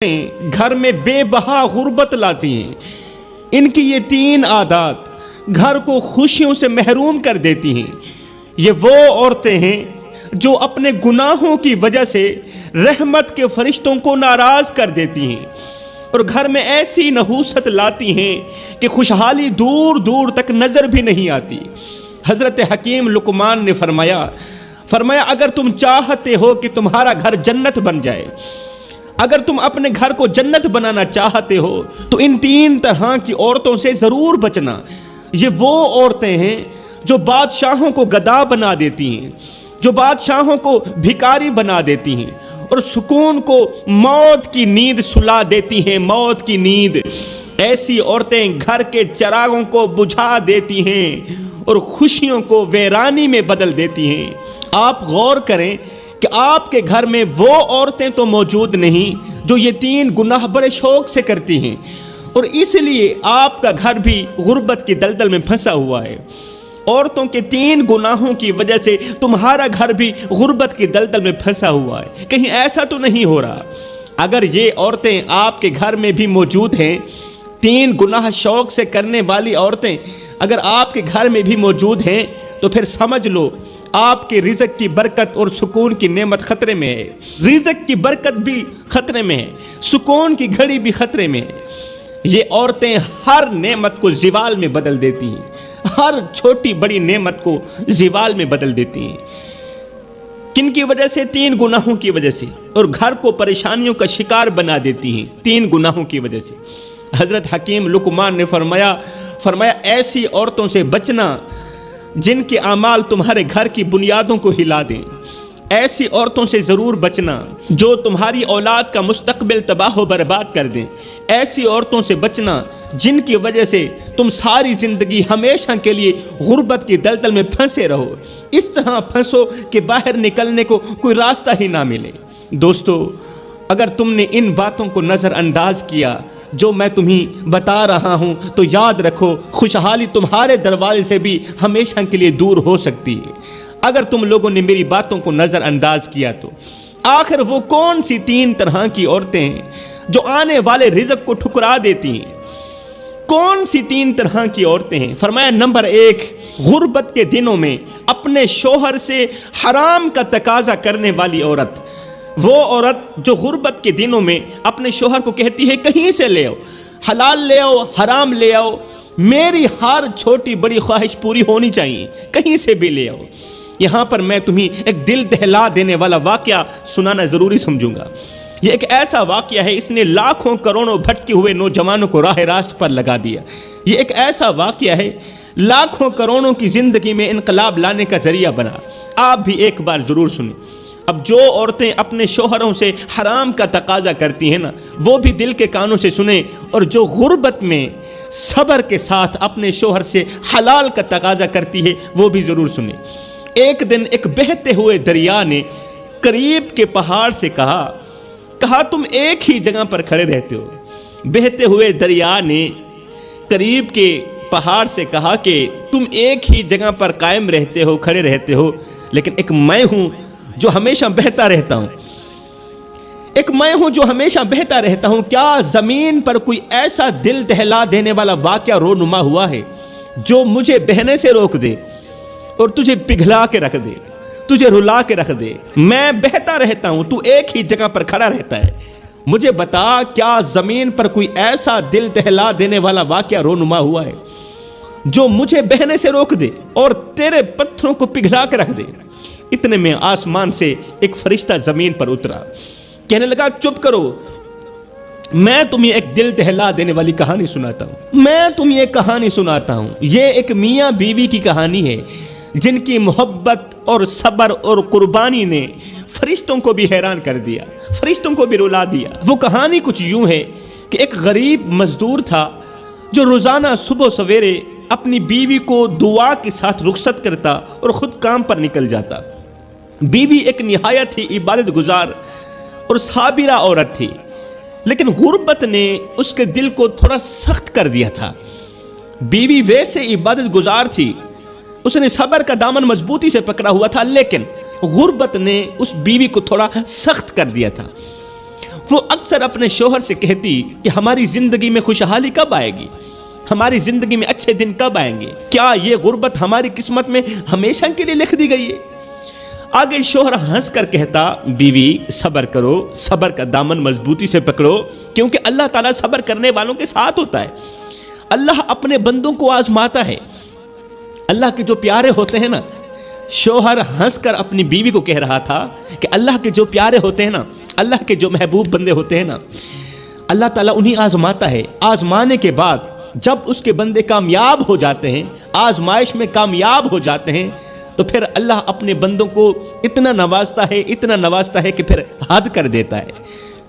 گھر میں بے بہا غربت لاتی ہیں۔ ان کی یہ 3 عادات گھر کو خوشیوں سے محروم کر دیتی ہیں۔ یہ وہ عورتیں ہیں جو اپنے گناہوں کی وجہ سے رحمت کے فرشتوں کو ناراض کر دیتی ہیں اور گھر میں ایسی نحوست لاتی ہیں کہ خوشحالی دور دور تک نظر بھی نہیں آتی۔ حضرت حکیم لقمان نے فرمایا اگر تم چاہتے ہو کہ تمہارا گھر جنت بن جائے، اگر تم اپنے گھر کو جنت بنانا چاہتے ہو تو ان 3 طرح کی عورتوں سے ضرور بچنا۔ یہ وہ عورتیں ہیں جو بادشاہوں کو گدا بنا دیتی ہیں، جو بادشاہوں کو بھکاری بنا دیتی ہیں اور سکون کو موت کی نیند سلا دیتی ہیں۔ موت کی نیند۔ ایسی عورتیں گھر کے چراغوں کو بجھا دیتی ہیں اور خوشیوں کو ویرانی میں بدل دیتی ہیں۔ آپ غور کریں کہ آپ کے گھر میں وہ عورتیں تو موجود نہیں جو یہ 3 گناہ بڑے شوق سے کرتی ہیں، اور اس لیے آپ کا گھر بھی غربت کی دلدل میں پھنسا ہوا ہے۔ عورتوں کے 3 گناہوں کی وجہ سے تمہارا گھر بھی غربت کی دلدل میں پھنسا ہوا ہے۔ کہیں ایسا تو نہیں ہو رہا؟ اگر یہ عورتیں آپ کے گھر میں بھی موجود ہیں، 3 گناہ شوق سے کرنے والی عورتیں اگر آپ کے گھر میں بھی موجود ہیں، تو پھر سمجھ لو آپ کے رزق کی برکت اور سکون کی نعمت خطرے میں ہے۔ رزق کی برکت بھی خطرے میں ہے، سکون کی گھڑی بھی خطرے میں ہے۔ یہ عورتیں ہر نعمت کو زوال میں بدل دیتی ہیں، ہر چھوٹی بڑی نعمت کو زوال میں بدل دیتی ہیں۔ کن کی وجہ سے؟ 3 گناہوں کی وجہ سے، اور گھر کو پریشانیوں کا شکار بنا دیتی ہیں 3 گناہوں کی وجہ سے۔ حضرت حکیم لقمان نے فرمایا ایسی عورتوں سے بچنا جن کے اعمال تمہارے گھر کی بنیادوں کو ہلا دیں۔ ایسی عورتوں سے ضرور بچنا جو تمہاری اولاد کا مستقبل تباہ و برباد کر دیں۔ ایسی عورتوں سے بچنا جن کی وجہ سے تم ساری زندگی ہمیشہ کے لیے غربت کی دلدل میں پھنسے رہو، اس طرح پھنسو کہ باہر نکلنے کو کوئی راستہ ہی نہ ملے۔ دوستو، اگر تم نے ان باتوں کو نظر انداز کیا جو میں تمہیں بتا رہا ہوں، تو یاد رکھو خوشحالی تمہارے دروازے سے بھی ہمیشہ کے لیے دور ہو سکتی ہے۔ اگر تم لوگوں نے میری باتوں کو نظر انداز کیا تو آخر وہ کون سی 3 طرح کی عورتیں ہیں جو آنے والے رزق کو ٹھکرا دیتی ہیں؟ کون سی 3 طرح کی عورتیں ہیں؟ فرمایا نمبر 1، غربت کے دنوں میں اپنے شوہر سے حرام کا تقاضا کرنے والی عورت۔ وہ عورت جو غربت کے دنوں میں اپنے شوہر کو کہتی ہے کہیں سے لے آؤ، حلال لے آؤ، حرام لے آؤ، میری ہر چھوٹی بڑی خواہش پوری ہونی چاہیے، کہیں سے بھی لے آؤ۔ یہاں پر میں تمہیں ایک دل دہلا دینے والا واقعہ سنانا ضروری سمجھوں گا۔ یہ ایک ایسا واقعہ ہے، اس نے لاکھوں کروڑوں بھٹکے ہوئے نوجوانوں کو راہ راست پر لگا دیا۔ یہ ایک ایسا واقعہ ہے، لاکھوں کروڑوں کی زندگی میں انقلاب لانے کا ذریعہ بنا۔ آپ بھی ایک بار ضرور سنیں۔ اب جو عورتیں اپنے شوہروں سے حرام کا تقاضا کرتی ہیں نا، وہ بھی دل کے کانوں سے سنیں، اور جو غربت میں صبر کے ساتھ اپنے شوہر سے حلال کا تقاضا کرتی ہے وہ بھی ضرور سنیں۔ ایک دن ایک بہتے ہوئے دریا نے قریب کے پہاڑ سے کہا تم ایک ہی جگہ پر کھڑے رہتے ہو۔ بہتے ہوئے دریا نے قریب کے پہاڑ سے کہا کہ تم ایک ہی جگہ پر قائم رہتے ہو، کھڑے رہتے ہو، لیکن ایک میں ہوں جو ہمیشہ بہتا رہتا ہوں۔ ایک میں ہوں جو ہمیشہ بہتا رہتا ہوں۔ کیا زمین پر کوئی ایسا دل دہلا دینے والا واقعہ رونما ہوا ہے جو مجھے بہنے سے روک دے اور تجھے پگھلا کے رکھ دے، تجھے رلا کے رکھ دے؟ میں بہتا رہتا ہوں، تو ایک ہی جگہ پر کھڑا رہتا ہے۔ مجھے بتا، کیا زمین پر کوئی ایسا دل دہلا دینے والا واقعہ رونما ہوا ہے جو مجھے بہنے سے روک دے اور تیرے پتھروں کو پگھلا کے رکھ دے؟ اتنے میں آسمان سے ایک فرشتہ زمین پر اترا، کہنے لگا چپ کرو، میں تمہیں ایک دل دہلا دینے والی کہانی سناتا ہوں۔ میں تمہیں ایک کہانی سناتا ہوں۔ یہ ایک میاں بیوی کی کہانی ہے جن کی محبت اور صبر اور قربانی نے فرشتوں کو بھی حیران کر دیا، فرشتوں کو بھی رلا دیا۔ وہ کہانی کچھ یوں ہے کہ ایک غریب مزدور تھا جو روزانہ صبح سویرے اپنی بیوی کو دعا کے ساتھ رخصت کرتا اور خود کام پر نکل جاتا۔ بیوی ایک نہایت ہی عبادت گزار اور صابرہ عورت تھی، لیکن غربت نے اس کے دل کو تھوڑا سخت کر دیا تھا۔ بیوی ویسے عبادت گزار تھی، اس نے صبر کا دامن مضبوطی سے پکڑا ہوا تھا، لیکن غربت نے اس بیوی کو تھوڑا سخت کر دیا تھا۔ وہ اکثر اکثر اپنے شوہر سے کہتی کہ ہماری زندگی میں خوشحالی کب آئے گی، ہماری زندگی میں اچھے دن کب آئیں گے، کیا یہ غربت ہماری قسمت میں ہمیشہ کے لیے لکھ دی گئی ہے؟ آگے شوہر ہنس کر کہتا، بیوی صبر کرو، صبر کا دامن مضبوطی سے پکڑو، کیونکہ اللہ تعالیٰ صبر کرنے والوں کے ساتھ ہوتا ہے۔ اللہ اپنے بندوں کو آزماتا ہے۔ اللہ کے جو پیارے ہوتے ہیں نا، شوہر ہنس کر اپنی بیوی کو کہہ رہا تھا کہ اللہ کے جو پیارے ہوتے ہیں نا، اللہ کے جو محبوب بندے ہوتے ہیں نا، اللہ تعالیٰ انہیں آزماتا ہے۔ آزمانے کے بعد جب اس کے بندے کامیاب ہو جاتے ہیں، آزمائش میں کامیاب ہو جاتے ہیں، تو پھر اللہ اپنے بندوں کو اتنا نوازتا ہے کہ پھر حد کر دیتا ہے۔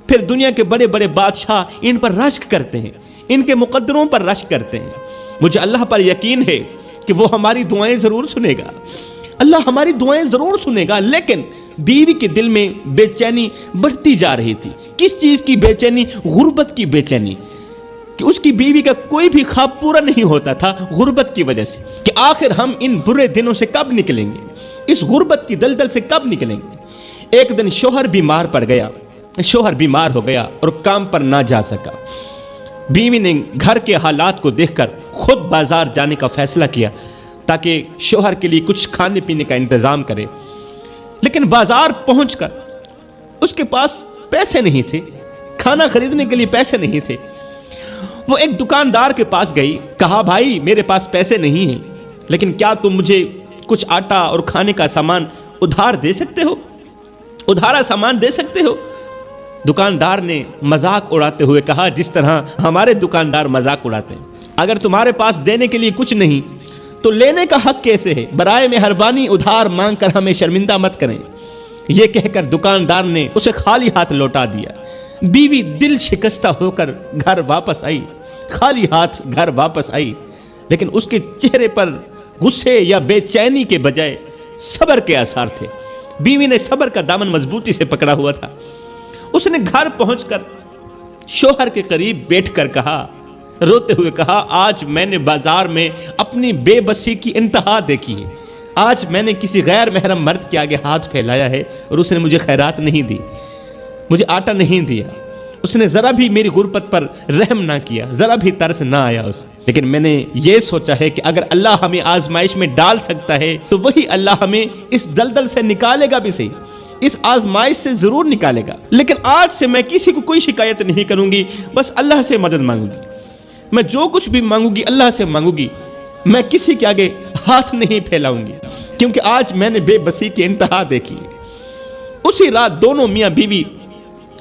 پھر دنیا کے بڑے بڑے بادشاہ ان پر رشک کرتے ہیں، ان کے مقدروں پر رشک کرتے ہیں۔ مجھے اللہ پر یقین ہے کہ وہ ہماری دعائیں ضرور سنے گا، اللہ ہماری دعائیں ضرور سنے گا۔ لیکن بیوی کے دل میں بے چینی بڑھتی جا رہی تھی۔ کس چیز کی بے چینی؟ غربت کی بے چینی، کہ اس کی بیوی کا کوئی بھی خواب پورا نہیں ہوتا تھا غربت کی وجہ سے، کہ آخر ہم ان برے دنوں سے کب نکلیں گے، اس غربت کی دلدل سے کب نکلیں گے۔ ایک دن شوہر بیمار ہو گیا اور کام پر نہ جا سکا۔ بیوی نے گھر کے حالات کو دیکھ کر خود بازار جانے کا فیصلہ کیا تاکہ شوہر کے لیے کچھ کھانے پینے کا انتظام کرے۔ لیکن بازار پہنچ کر اس کے پاس پیسے نہیں تھے، کھانا خریدنے کے لیے پیسے نہیں تھے۔ وہ ایک دکاندار کے پاس گئی، کہا، بھائی میرے پاس پیسے نہیں ہیں، لیکن کیا تم مجھے کچھ آٹا اور کھانے کا سامان ادھار دے سکتے ہو، ادھارا سامان دے سکتے ہو؟ دکاندار نے مذاق اڑاتے ہوئے کہا، جس طرح ہمارے دکاندار مذاق اڑاتے ہیں، اگر تمہارے پاس دینے کے لیے کچھ نہیں تو لینے کا حق کیسے ہے؟ برائے مہربانی ادھار مانگ کر ہمیں شرمندہ مت کریں۔ یہ کہہ کر دکاندار نے اسے خالی ہاتھ لوٹا دیا۔ بیوی دل شکستہ ہو کر گھر واپس آئی، خالی ہاتھ گھر واپس آئی، لیکن اس کے چہرے پر غصے یا بے چینی کے بجائے صبر کے آثار تھے۔ بیوی نے صبر کا دامن مضبوطی سے پکڑا ہوا تھا۔ اس نے گھر پہنچ کر شوہر کے قریب بیٹھ کر کہا، روتے ہوئے کہا، آج میں نے بازار میں اپنی بے بسی کی انتہا دیکھی ہے۔ آج میں نے کسی غیر محرم مرد کے آگے ہاتھ پھیلایا ہے اور اس نے مجھے خیرات نہیں دی، مجھے آٹا نہیں دیا، اس نے ذرا بھی میری غربت پر رحم نہ کیا، ذرا بھی ترس نہ آیا اس۔ لیکن میں نے یہ سوچا ہے کہ اگر اللہ ہمیں آزمائش میں ڈال سکتا ہے تو وہی اللہ ہمیں اس دلدل سے نکالے گا بھی صحیح، اس آزمائش سے ضرور نکالے گا۔ لیکن آج سے میں کسی کو کوئی شکایت نہیں کروں گی، بس اللہ سے مدد مانگوں گی۔ میں جو کچھ بھی مانگوں گی اللہ سے مانگوں گی، میں کسی کے آگے ہاتھ نہیں پھیلاؤں گی، کیونکہ آج میں نے بے بسی کی انتہا دیکھی ہے۔ اسی رات دونوں میاں بیوی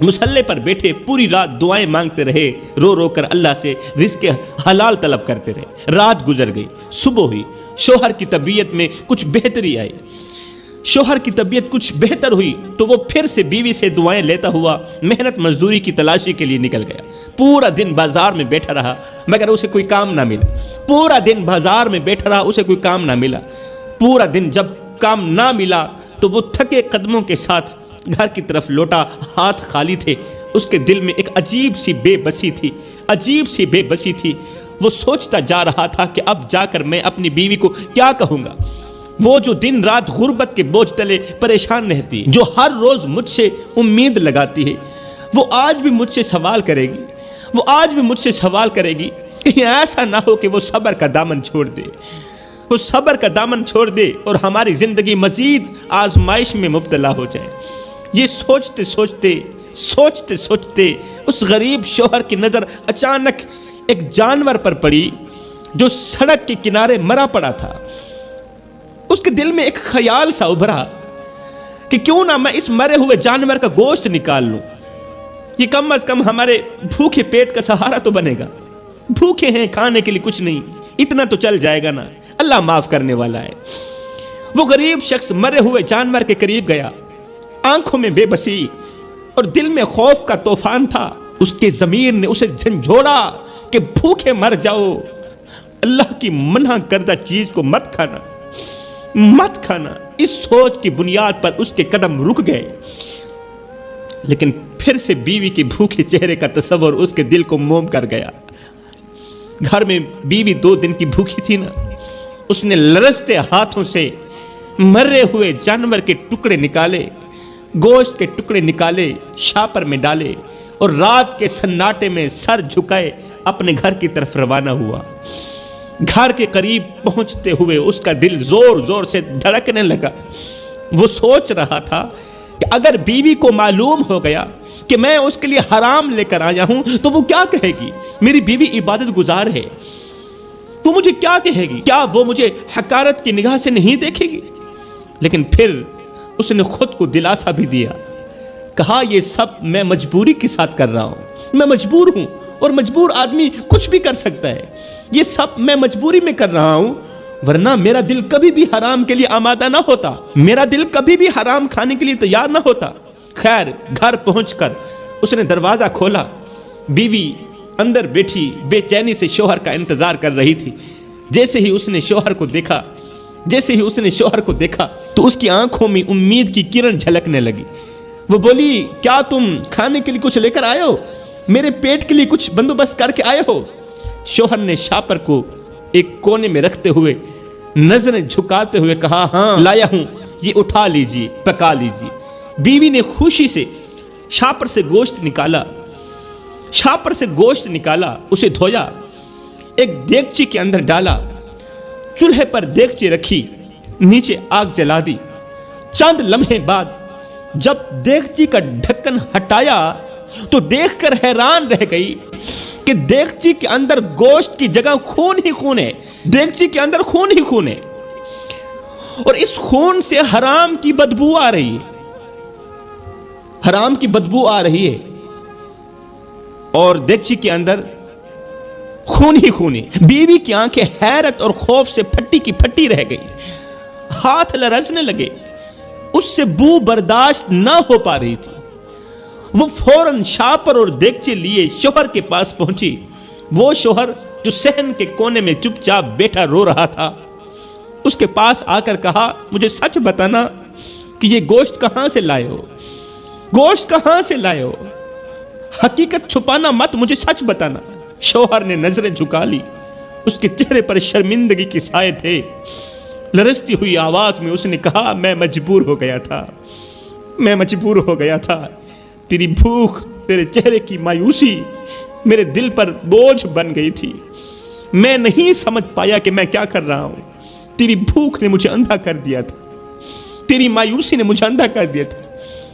مصلے پر بیٹھے پوری رات دعائیں مانگتے رہے، رو رو کر اللہ سے رزق حلال طلب کرتے رہے۔ رات گزر گئی، صبح ہوئی، شوہر کی طبیعت میں کچھ بہتری آئی۔ شوہر کی طبیعت کچھ بہتر ہوئی تو وہ پھر سے بیوی سے دعائیں لیتا ہوا محنت مزدوری کی تلاشی کے لیے نکل گیا۔ پورا دن بازار میں بیٹھا رہا مگر اسے کوئی کام نہ ملا۔ پورا دن بازار میں بیٹھا رہا، اسے کوئی کام نہ ملا۔ پورا دن جب کام نہ ملا تو وہ تھکے قدموں کے ساتھ گھر کی طرف لوٹا، ہاتھ خالی تھے۔ اس کے دل میں ایک عجیب سی بے بسی تھی۔ وہ سوچتا جا رہا تھا کہ اب جا کر میں اپنی بیوی کو کیا کہوں گا، وہ جو دن رات غربت کے بوجھ تلے پریشان رہتی، جو ہر روز مجھ سے امید لگاتی ہے، وہ آج بھی مجھ سے سوال کرے گی، کہیں ایسا نہ ہو کہ وہ صبر کا دامن چھوڑ دے اور ہماری زندگی مزید آزمائش میں مبتلا ہو جائے۔ یہ سوچتے سوچتے اس غریب شوہر کی نظر اچانک ایک جانور پر پڑی جو سڑک کے کنارے مرا پڑا تھا۔ اس کے دل میں ایک خیال سا ابھرا کہ کیوں نہ میں اس مرے ہوئے جانور کا گوشت نکال لوں، یہ کم از کم ہمارے بھوکے پیٹ کا سہارا تو بنے گا۔ بھوکے ہیں، کھانے کے لیے کچھ نہیں، اتنا تو چل جائے گا نا، اللہ معاف کرنے والا ہے۔ وہ غریب شخص مرے ہوئے جانور کے قریب گیا، آنکھوں میں بے بسی اور دل میں خوف کا طوفان تھا۔ اس کے ضمیر نے اسے جھنجھوڑا کہ بھوکے مر جاؤ، اللہ کی منع کردہ چیز کو مت کھانا۔ اس سوچ کی بنیاد پر اس کے قدم رک گئے، لیکن پھر سے بیوی کے بھوکے چہرے کا تصور اس کے دل کو موم کر گیا۔ گھر میں بیوی 2 دن کی بھوکی تھی نا، اس نے لرزتے ہاتھوں سے مرے ہوئے جانور کے ٹکڑے نکالے، گوشت کے ٹکڑے نکالے، شاپر میں ڈالے اور رات کے سناٹے میں سر جھکائے اپنے گھر کی طرف روانہ ہوا۔ گھر کے قریب پہنچتے ہوئے اس کا دل زور زور سے دھڑکنے لگا۔ وہ سوچ رہا تھا کہ اگر بیوی کو معلوم ہو گیا کہ میں اس کے لیے حرام لے کر آیا ہوں تو وہ کیا کہے گی؟ میری بیوی عبادت گزار ہے، وہ مجھے کیا کہے گی؟ کیا وہ مجھے حقارت کی نگاہ سے نہیں دیکھے گی؟ لیکن پھر اس نے خود کو دلاسا بھی دیا، کہا یہ سب میں مجبوری کے ساتھ کر رہا ہوں، میں مجبور ہوں، اور مجبور آدمی کچھ بھی کر سکتا ہے، یہ سب میں مجبوری میں کر رہا ہوں، ورنہ میرا دل کبھی بھی حرام کے لیے آمادہ نہ ہوتا، میرا دل کبھی بھی حرام کھانے کے لیے تیار نہ ہوتا۔ خیر گھر پہنچ کر اس نے دروازہ کھولا، بیوی اندر بیٹھی بے چینی سے شوہر کا انتظار کر رہی تھی۔ جیسے ہی اس نے شوہر کو دیکھا تو اس کی آنکھوں میں امید کی کرن جھلکنے لگی۔ وہ بولی، کیا تم کھانے کے لیے کچھ لے کر آئے ہو؟ میرے پیٹ کے لیے کچھ بندوبست کر کے آئے ہو؟ شوہر نے شاپر کو ایک کونے میں رکھتے ہوئے نظریں جھکاتے ہوئے کہا، ہاں لایا ہوں، یہ اٹھا لیجیے، پکا لیجیے۔ بیوی نے خوشی سے شاپر سے گوشت نکالا، اسے دھویا، ایک دیگچی کے اندر ڈالا، چولہے پر دیگچی رکھی، نیچے آگ جلا دی۔ چند لمحے بعد جب دیگچی کا ڈھکن ہٹایا تو دیکھ کر حیران رہ گئی کہ دیگچی کے اندر گوشت کی جگہ خون ہی خون ہے، دیگچی کے اندر خون ہی خون ہے، اور اس خون سے حرام کی بدبو آ رہی ہے، اور دیگچی کے اندر خون ہی خون ہے۔ بیوی کی آنکھیں حیرت اور خوف سے پھٹی کی پھٹی رہ گئی، ہاتھ لرزنے لگے، اس سے بو برداشت نہ ہو پا رہی تھی۔ وہ فوراً شاپر اور دیگچے لیے شوہر کے پاس پہنچی۔ وہ شوہر جو صحن کے کونے میں چپ چاپ بیٹھا رو رہا تھا، اس کے پاس آ کر کہا، مجھے سچ بتانا کہ یہ گوشت کہاں سے لائے ہو؟ حقیقت چھپانا مت، مجھے سچ بتانا۔ شوہر نے نظریں جھکا لی، اس کے چہرے پر شرمندگی کے سائے تھے۔ لرزتی ہوئی آواز میں اس نے کہا، میں مجبور ہو گیا تھا، تیری بھوک، تیرے چہرے کی مایوسی میرے دل پر بوجھ بن گئی تھی، میں نہیں سمجھ پایا کہ میں کیا کر رہا ہوں، تیری بھوک نے مجھے اندھا کر دیا تھا، تیری مایوسی نے مجھے اندھا کر دیا تھا۔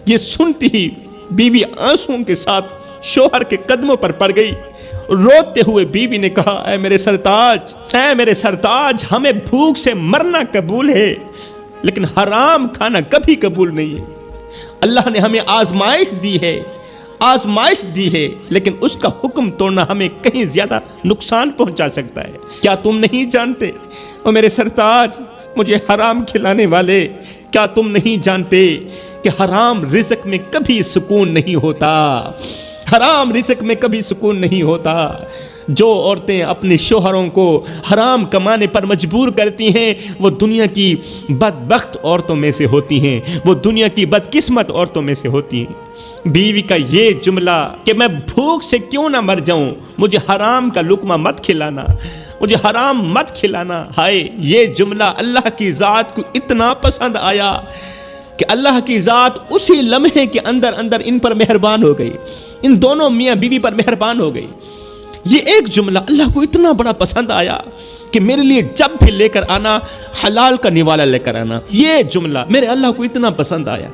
یہ سنتی ہی بیوی آنسوؤں کے ساتھ شوہر کے قدموں پر پڑ گئی۔ روتے ہوئے بیوی نے کہا، اے میرے سرتاج، ہمیں بھوک سے مرنا قبول ہے لیکن حرام کھانا کبھی قبول نہیں ہے۔ اللہ نے ہمیں آزمائش دی ہے لیکن اس کا حکم توڑنا ہمیں کہیں زیادہ نقصان پہنچا سکتا ہے۔ کیا تم نہیں جانتے او میرے سرتاج، مجھے حرام کھلانے والے، کیا تم نہیں جانتے کہ حرام رزق میں کبھی سکون نہیں ہوتا؟ جو عورتیں اپنے شوہروں کو حرام کمانے پر مجبور کرتی ہیں وہ دنیا کی بدبخت عورتوں میں سے ہوتی ہیں، وہ دنیا کی بدقسمت عورتوں میں سے ہوتی ہیں۔ بیوی کا یہ جملہ کہ میں بھوک سے کیوں نہ مر جاؤں، مجھے حرام کا لقمہ مت کھلانا، ہائے یہ جملہ اللہ کی ذات کو اتنا پسند آیا کہ اللہ کی ذات اسی لمحے کے اندر ان پر مہربان ہو گئی، ان دونوں میاں بیوی پر مہربان ہو گئی۔ یہ ایک جملہ اللہ کو اتنا بڑا پسند آیا کہ میرے لیے جب بھی لے کر آنا، حلال کا نوالا لے کر آنا، یہ جملہ میرے اللہ کو اتنا پسند آیا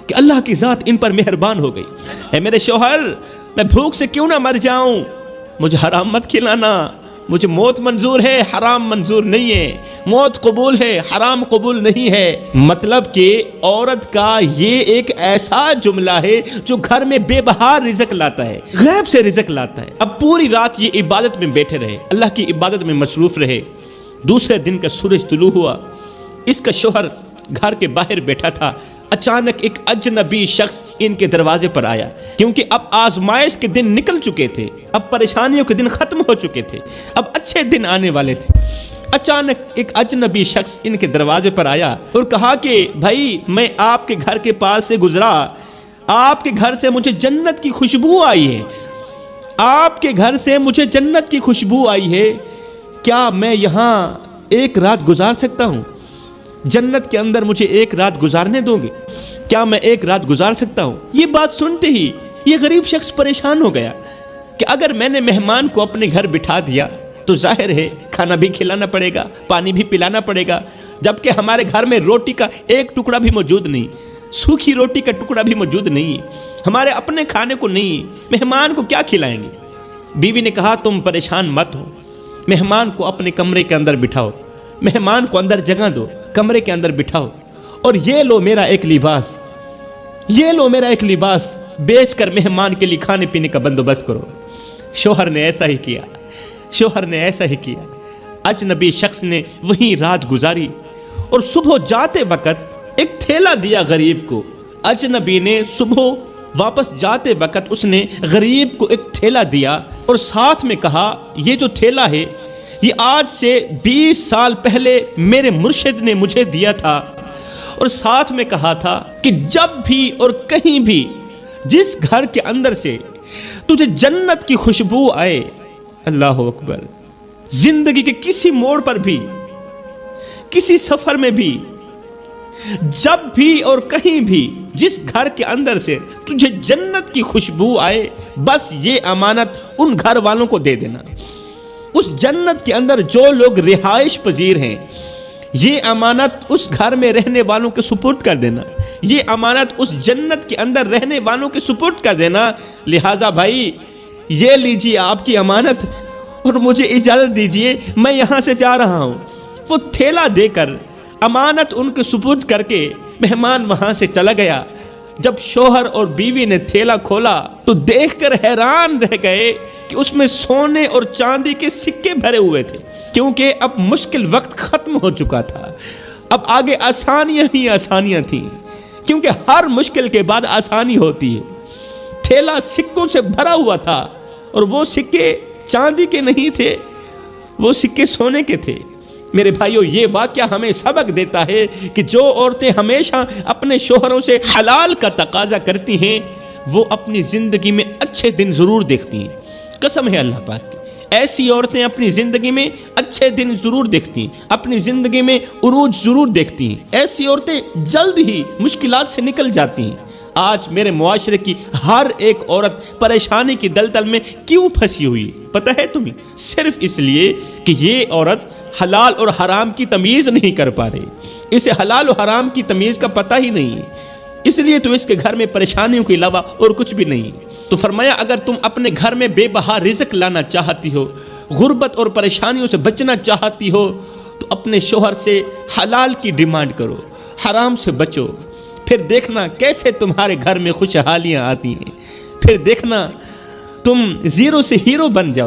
کہ اللہ کی ذات ان پر مہربان ہو گئی۔ اے میرے شوہر، میں بھوک سے کیوں نہ مر جاؤں، مجھے حرام مت کھلانا، مجھے موت منظور ہے، حرام منظور نہیں ہے، موت قبول ہے، حرام قبول نہیں ہے۔ مطلب کہ عورت کا یہ ایک ایسا جملہ ہے جو گھر میں بے بہار رزق لاتا ہے، غیب سے رزق لاتا ہے۔ اب پوری رات یہ عبادت میں بیٹھے رہے، اللہ کی عبادت میں مصروف رہے۔ دوسرے دن کا سورج طلوع ہوا، اس کا شوہر گھر کے باہر بیٹھا تھا، اچانک ایک اجنبی شخص ان کے دروازے پر آیا، کیونکہ اب آزمائش کے دن نکل چکے تھے، اب پریشانیوں کے دن ختم ہو چکے تھے، اب اچھے دن آنے والے تھے۔ اچانک ایک اجنبی شخص ان کے دروازے پر آیا اور کہا کہ بھائی، میں آپ کے گھر کے پاس سے گزرا، آپ کے گھر سے مجھے جنت کی خوشبو آئی ہے، کیا میں یہاں ایک رات گزار سکتا ہوں؟ جنت کے اندر مجھے ایک رات گزارنے دو گے؟ کیا میں ایک رات گزار سکتا ہوں؟ یہ بات سنتے ہی یہ غریب شخص پریشان ہو گیا کہ اگر میں نے مہمان کو اپنے گھر بٹھا دیا تو ظاہر ہے کھانا بھی کھلانا پڑے گا، پانی بھی پلانا پڑے گا، جبکہ ہمارے گھر میں روٹی کا ایک ٹکڑا بھی موجود نہیں، سوکھی روٹی کا ٹکڑا بھی موجود نہیں، ہمارے اپنے کھانے کو نہیں، مہمان کو کیا کھلائیں گے؟ بیوی نے کہا تم پریشان مت ہو، مہمان کو اپنے کمرے کے اندر بٹھاؤ، مہمان کو اندر جگہ دو، کمرے کے اندر بٹھاؤ، اور یہ لو میرا ایک لباس، یہ لو میرا ایک لباس بیچ کر مہمان کے لیے کھانے پینے کا بندوبست کرو۔ شوہر نے ایسا ہی کیا، شوہر نے ایسا ہی کیا۔ اجنبی شخص نے وہیں رات گزاری اور صبح جاتے وقت ایک تھیلا دیا غریب کو۔ اجنبی نے صبح واپس جاتے وقت اس نے غریب کو ایک تھیلا دیا اور ساتھ میں کہا یہ جو تھیلا ہے یہ آج سے 20 سال پہلے میرے مرشد نے مجھے دیا تھا، اور ساتھ میں کہا تھا کہ جب بھی اور کہیں بھی جس گھر کے اندر سے تجھے جنت کی خوشبو آئے، اللہ اکبر، زندگی کے کسی موڑ پر بھی، کسی سفر میں بھی، جب بھی اور کہیں بھی جس گھر کے اندر سے تجھے جنت کی خوشبو آئے، بس یہ امانت ان گھر والوں کو دے دینا۔ اس جنت کے اندر جو لوگ رہائش پذیر ہیں، یہ امانت اس گھر میں رہنے والوں کے سپرد کر دینا، یہ امانت اس جنت کے اندر رہنے والوں کے سپرد کر دینا۔ لہٰذا بھائی یہ لیجیے آپ کی امانت، اور مجھے اجازت دیجیے میں یہاں سے جا رہا ہوں۔ وہ تھیلا دے کر امانت ان کے سپرد کر کے مہمان وہاں سے چلا گیا۔ جب شوہر اور بیوی نے تھیلا کھولا تو دیکھ کر حیران رہ گئے کہ اس میں سونے اور چاندی کے سکے بھرے ہوئے تھے، کیونکہ اب مشکل وقت ختم ہو چکا تھا، اب آگے آسانیاں ہی آسانیاں تھیں، کیونکہ ہر مشکل کے بعد آسانی ہوتی ہے۔ تھیلا سکوں سے بھرا ہوا تھا، اور وہ سکے چاندی کے نہیں تھے، وہ سکے سونے کے تھے۔ میرے بھائیو، یہ واقعہ ہمیں سبق دیتا ہے کہ جو عورتیں ہمیشہ اپنے شوہروں سے حلال کا تقاضا کرتی ہیں وہ اپنی زندگی میں اچھے دن ضرور دیکھتی ہیں۔ قسم ہے اللہ پاک کی، ایسی عورتیں اپنی زندگی میں اچھے دن ضرور دیکھتی ہیں، اپنی زندگی میں عروج ضرور دیکھتی ہیں۔ ایسی عورتیں جلد ہی مشکلات سے نکل جاتی ہیں۔ آج میرے معاشرے کی ہر ایک عورت پریشانی کی دلدل میں کیوں پھنسی ہوئی پتہ ہے تمہیں؟ صرف اس لیے کہ یہ عورت حلال اور حرام کی تمیز نہیں کر پا رہی، اسے حلال و حرام کی تمیز کا پتہ ہی نہیں ہے، اس لیے تو اس کے گھر میں پریشانیوں کے علاوہ اور کچھ بھی نہیں۔ تو فرمایا اگر تم اپنے گھر میں بے بہا رزق لانا چاہتی ہو، غربت اور پریشانیوں سے بچنا چاہتی ہو، تو اپنے شوہر سے حلال کی ڈیمانڈ کرو، حرام سے بچو، پھر دیکھنا کیسے تمہارے گھر میں خوشحالیاں آتی ہیں، پھر دیکھنا تم زیرو سے ہیرو بن جاؤ۔